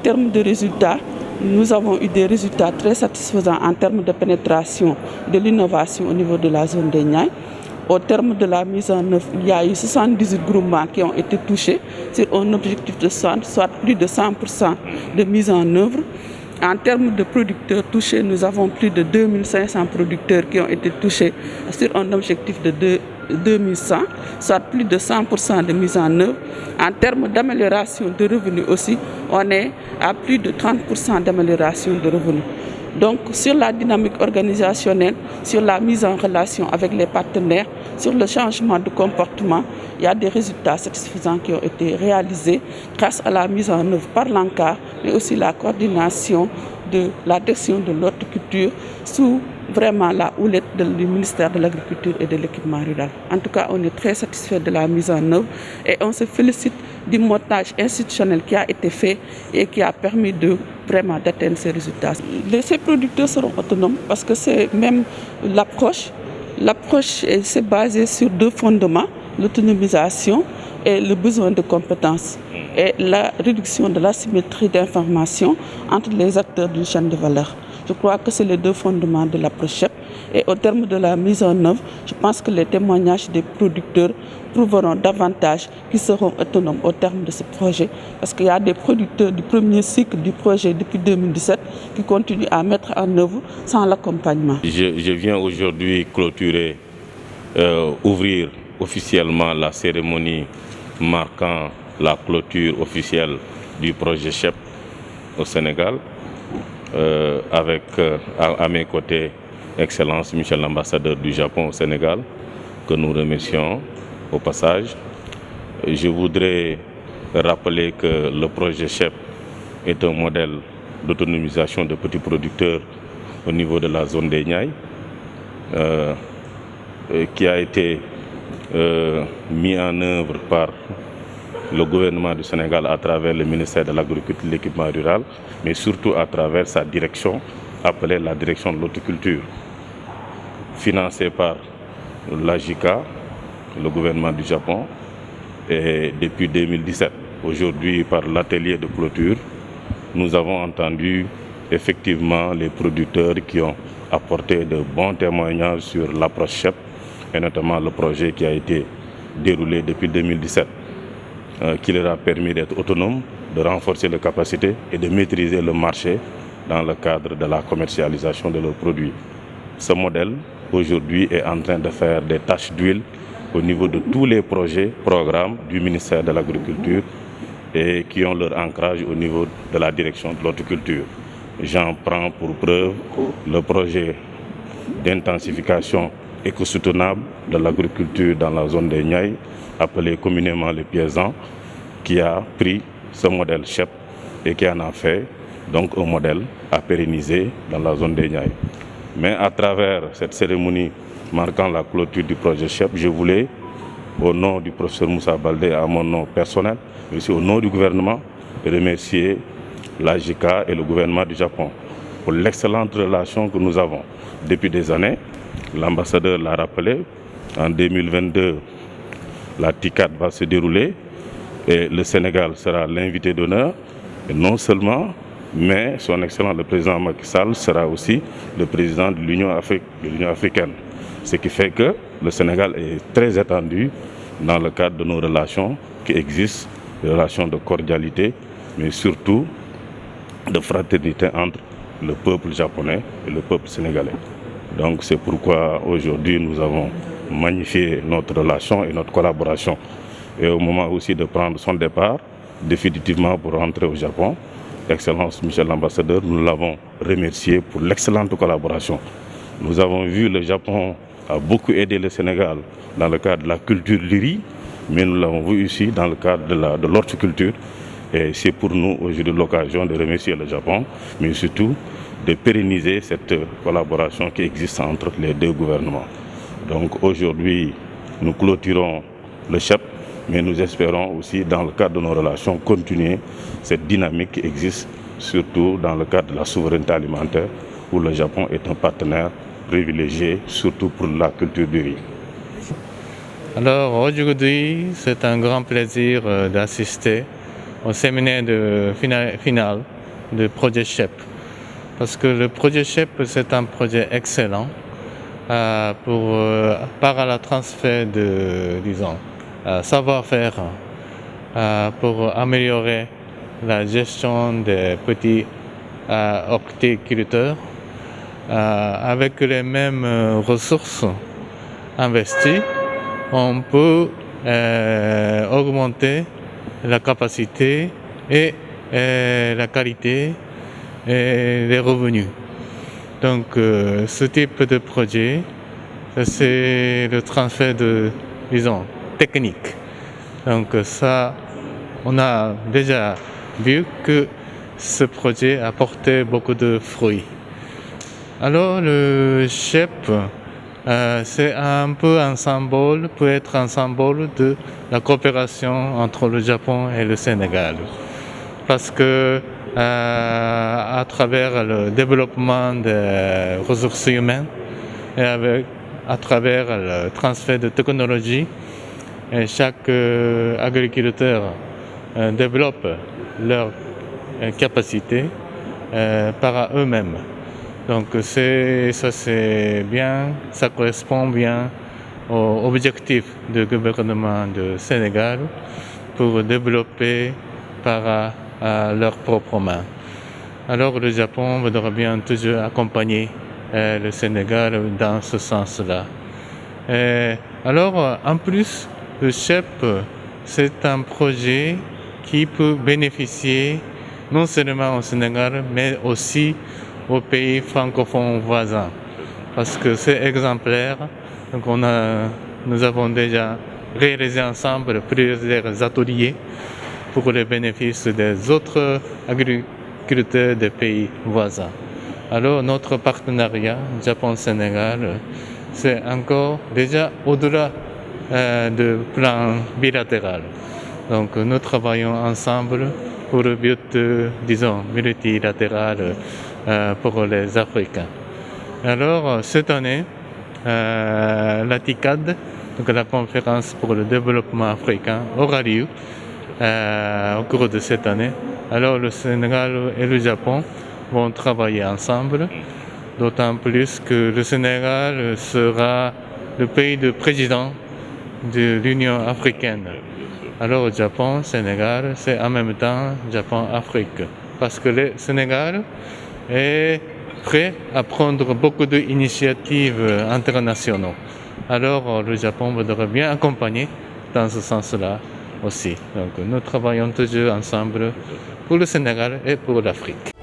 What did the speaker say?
termes de résultats, nous avons eu des résultats très satisfaisants en termes de pénétration de l'innovation au niveau de la zone des Niayes. Au terme de la mise en œuvre, il y a eu 78 groupements qui ont été touchés sur un objectif de 100, soit plus de 100% de mise en œuvre. En termes de producteurs touchés, nous avons plus de 2500 producteurs qui ont été touchés sur un objectif de 2100, soit plus de 100% de mise en œuvre. En termes d'amélioration de revenus aussi, on est à plus de 30% d'amélioration de revenus. Donc sur la dynamique organisationnelle, sur la mise en relation avec les partenaires, sur le changement de comportement, il y a des résultats satisfaisants qui ont été réalisés grâce à la mise en œuvre par l'ANCAR, mais aussi la coordination de la direction de l'horticulture sous vraiment la houlette du ministère de l'Agriculture et de l'Équipement rural. En tout cas, on est très satisfait de la mise en œuvre et on se félicite du montage institutionnel qui a été fait et qui a permis vraiment d'atteindre ces résultats. Ces producteurs seront autonomes parce que c'est même l'approche. L'approche s'est basée sur deux fondements, l'autonomisation et le besoin de compétences et la réduction de l'asymétrie d'information entre les acteurs d'une chaîne de valeur. Je crois que c'est les deux fondements de l'approche CHEP. Et au terme de la mise en œuvre, je pense que les témoignages des producteurs prouveront davantage qu'ils seront autonomes au terme de ce projet. Parce qu'il y a des producteurs du premier cycle du projet depuis 2017 qui continuent à mettre en œuvre sans l'accompagnement. Je viens aujourd'hui clôturer, ouvrir officiellement la cérémonie marquant la clôture officielle du projet CHEP au Sénégal. Avec à mes côtés, Excellence Michel l'ambassadeur du Japon au Sénégal, que nous remercions au passage. Je voudrais rappeler que le projet CHEP est un modèle d'autonomisation de petits producteurs au niveau de la zone des Niayes, qui a été mis en œuvre par le gouvernement du Sénégal à travers le ministère de l'Agriculture et de l'Équipement rural, mais surtout à travers sa direction, appelée la direction de l'horticulture, financée par l'AJICA, le gouvernement du Japon, et depuis 2017. Aujourd'hui, par l'atelier de clôture, nous avons entendu effectivement les producteurs qui ont apporté de bons témoignages sur l'approche CHEP, et notamment le projet qui a été déroulé depuis 2017. Qui leur a permis d'être autonomes, de renforcer leurs capacités et de maîtriser le marché dans le cadre de la commercialisation de leurs produits. Ce modèle, aujourd'hui, est en train de faire des taches d'huile au niveau de tous les projets, programmes du ministère de l'Agriculture et qui ont leur ancrage au niveau de la direction de l'horticulture. J'en prends pour preuve le projet d'intensification éco-soutenable de l'agriculture dans la zone des Niayes, appelé communément les Piezans, qui a pris ce modèle CHEP et qui en a fait donc un modèle à pérenniser dans la zone des Niayes. Mais à travers cette cérémonie marquant la clôture du projet CHEP, je voulais, au nom du professeur Moussa Baldé, à mon nom personnel, mais aussi au nom du gouvernement, remercier l'AJICA et le gouvernement du Japon pour l'excellente relation que nous avons depuis des années. L'ambassadeur l'a rappelé, en 2022, la TICAD va se dérouler et le Sénégal sera l'invité d'honneur. Et non seulement, mais son Excellence le président Macky Sall sera aussi le président de l'Union africaine. Ce qui fait que le Sénégal est très attendu dans le cadre de nos relations qui existent, des relations de cordialité, mais surtout de fraternité entre le peuple japonais et le peuple sénégalais. Donc c'est pourquoi aujourd'hui nous avons magnifié notre relation et notre collaboration. Et au moment aussi de prendre son départ, définitivement pour rentrer au Japon, Excellence Michel l'ambassadeur, nous l'avons remercié pour l'excellente collaboration. Nous avons vu le Japon a beaucoup aidé le Sénégal dans le cadre de la culture du riz, mais nous l'avons vu ici dans le cadre de l'horticulture. Et c'est pour nous aujourd'hui l'occasion de remercier le Japon, mais surtout de pérenniser cette collaboration qui existe entre les deux gouvernements. Donc aujourd'hui, nous clôturons le CHEP, mais nous espérons aussi, dans le cadre de nos relations, continuer cette dynamique qui existe, surtout dans le cadre de la souveraineté alimentaire, où le Japon est un partenaire privilégié, surtout pour la culture du riz. Alors aujourd'hui, c'est un grand plaisir d'assister au séminaire de finale du projet SHEP. Parce que le projet SHEP, c'est un projet excellent par le transfert de, disons, savoir-faire pour améliorer la gestion des petits horticulteurs avec les mêmes ressources investies. On peut augmenter la capacité et la qualité et les revenus. Donc ce type de projet, c'est le transfert de, disons, technique. Donc ça, on a déjà vu que ce projet a porté beaucoup de fruits. Alors le SHEP, c'est un peu un symbole, peut être un symbole de la coopération entre le Japon et le Sénégal. Parce que à travers le développement des ressources humaines et à travers le transfert de technologie, chaque agriculteur développe leurs capacités par eux-mêmes. Donc ça c'est bien, ça correspond bien aux objectifs du gouvernement du Sénégal pour développer par leurs propres mains. Alors le Japon voudra bien toujours accompagner le Sénégal dans ce sens-là. Alors en plus, le SHEP, c'est un projet qui peut bénéficier non seulement au Sénégal, mais aussi aux pays francophones voisins, parce que c'est exemplaire. Donc nous avons déjà réalisé ensemble plusieurs ateliers pour le bénéfice des autres agriculteurs des pays voisins. Alors notre partenariat Japon-Sénégal, c'est encore déjà au-delà du plan bilatéral. Donc nous travaillons ensemble pour le but, disons, multilatéral pour les Africains. Alors cette année, la TICAD, donc la conférence pour le développement africain, aura lieu au cours de cette année. Alors le Sénégal et le Japon vont travailler ensemble, d'autant plus que le Sénégal sera le pays de président de l'Union africaine. Alors le Japon, Sénégal, c'est en même temps Japon-Afrique. Parce que le Sénégal est prêt à prendre beaucoup d'initiatives internationales. Alors le Japon voudrait bien accompagner dans ce sens-là aussi. Donc nous travaillons toujours ensemble pour le Sénégal et pour l'Afrique.